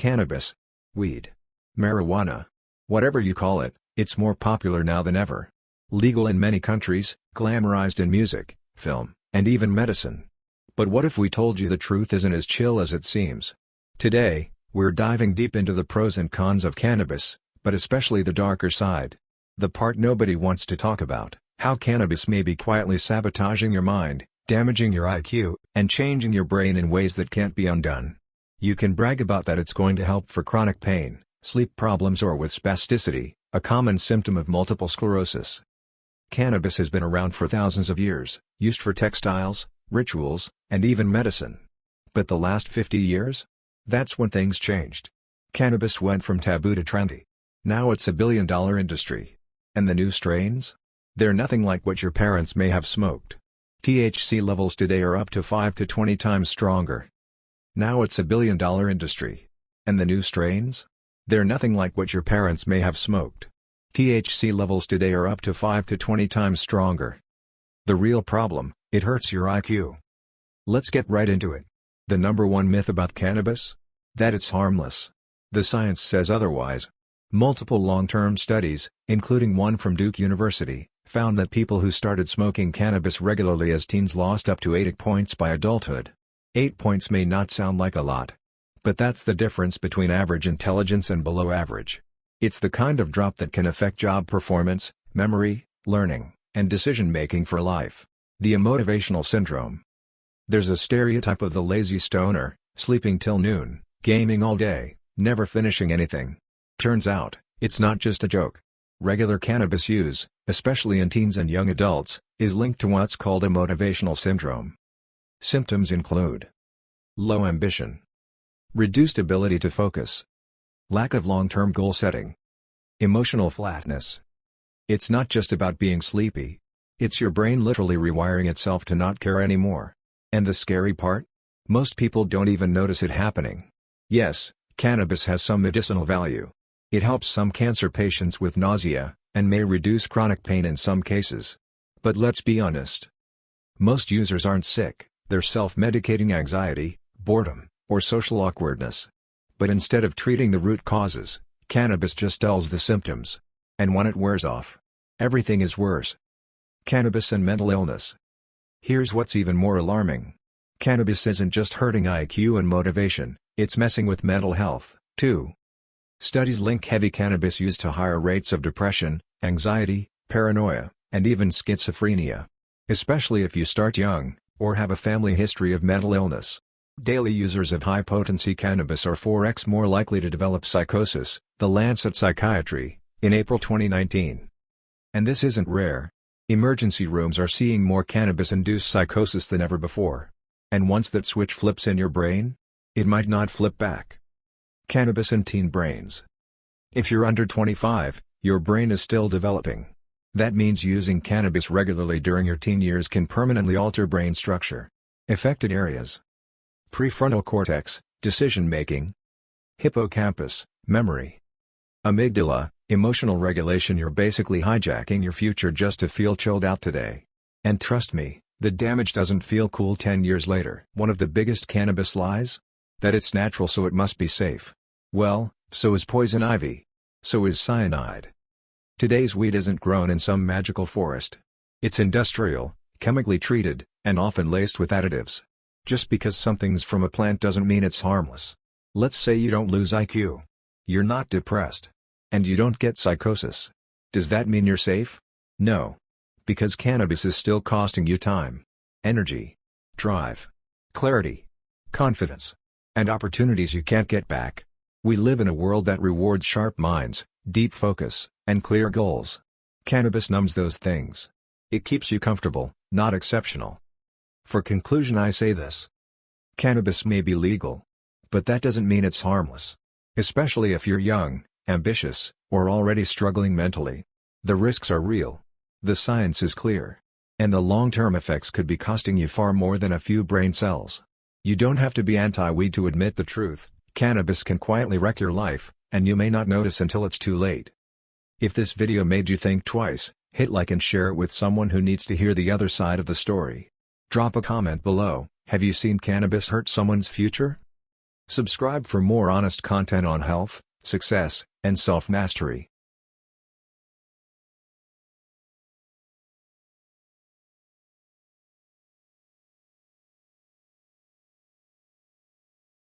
Cannabis, weed, marijuana, whatever you call it, it's more popular now than ever. Legal in many countries, glamorized in music, film, and even medicine. But what if we told you the truth isn't as chill as it seems? Today, we're diving deep into the pros and cons of cannabis, but especially the darker side. The part nobody wants to talk about, how cannabis may be quietly sabotaging your mind, damaging your IQ, and changing your brain in ways that can't be undone. You can brag about that it's going to help for chronic pain, sleep problems or with spasticity, a common symptom of multiple sclerosis. Cannabis has been around for thousands of years, used for textiles, rituals, and even medicine. But the last 50 years? That's when things changed. Cannabis went from taboo to trendy. Now it's a billion-dollar industry. And the new strains? They're nothing like what your parents may have smoked. THC levels today are up to 5 to 20 times stronger. Now it's a billion-dollar industry. And the new strains? They're nothing like what your parents may have smoked. THC levels today are up to 5 to 20 times stronger. The real problem, it hurts your IQ. Let's get right into it. The number one myth about cannabis? That it's harmless. The science says otherwise. Multiple long-term studies, including one from Duke University, found that people who started smoking cannabis regularly as teens lost up to 8 points by adulthood. 8 points may not sound like a lot. But that's the difference between average intelligence and below average. It's the kind of drop that can affect job performance, memory, learning, and decision-making for life. The motivational syndrome. There's a stereotype of the lazy stoner, sleeping till noon, gaming all day, never finishing anything. Turns out, it's not just a joke. Regular cannabis use, especially in teens and young adults, is linked to what's called a motivational syndrome. Symptoms include low ambition, reduced ability to focus, lack of long-term goal setting, emotional flatness. It's not just about being sleepy. It's your brain literally rewiring itself to not care anymore. And the scary part? Most people don't even notice it happening. Yes, cannabis has some medicinal value. It helps some cancer patients with nausea, and may reduce chronic pain in some cases. But let's be honest. Most users aren't sick, they're self-medicating anxiety, boredom, or social awkwardness. But instead of treating the root causes, cannabis just dulls the symptoms. And when it wears off, everything is worse. Cannabis and mental illness. Here's what's even more alarming. Cannabis isn't just hurting IQ and motivation, it's messing with mental health, too. Studies link heavy cannabis use to higher rates of depression, anxiety, paranoia, and even schizophrenia. Especially if you start young, or have a family history of mental illness. Daily users of high-potency cannabis are 4x more likely to develop psychosis, The Lancet Psychiatry, in April 2019. And this isn't rare. Emergency rooms are seeing more cannabis-induced psychosis than ever before. And once that switch flips in your brain, it might not flip back. Cannabis and teen brains. If you're under 25, your brain is still developing. That means using cannabis regularly during your teen years can permanently alter brain structure. Affected areas: prefrontal cortex, decision-making; hippocampus, memory; amygdala, emotional regulation. You're basically hijacking your future just to feel chilled out today. And trust me, the damage doesn't feel cool 10 years later. One of the biggest cannabis lies? That it's natural so it must be safe. Well, so is poison ivy. So is cyanide. Today's weed isn't grown in some magical forest. It's industrial, chemically treated, and often laced with additives. Just because something's from a plant doesn't mean it's harmless. Let's say you don't lose IQ. You're not depressed. And you don't get psychosis. Does that mean you're safe? No. Because cannabis is still costing you time, energy, drive, clarity, confidence, and opportunities you can't get back. We live in a world that rewards sharp minds, deep focus, and clear goals. Cannabis numbs those things. It keeps you comfortable, not exceptional. For conclusion, I say this. Cannabis may be legal. But that doesn't mean it's harmless. Especially if you're young, ambitious, or already struggling mentally. The risks are real. The science is clear. And the long-term effects could be costing you far more than a few brain cells. You don't have to be anti-weed to admit the truth. Cannabis can quietly wreck your life, and you may not notice until it's too late. If this video made you think twice, hit like and share it with someone who needs to hear the other side of the story. Drop a comment below. Have you seen cannabis hurt someone's future? Subscribe for more honest content on health, success, and self-mastery.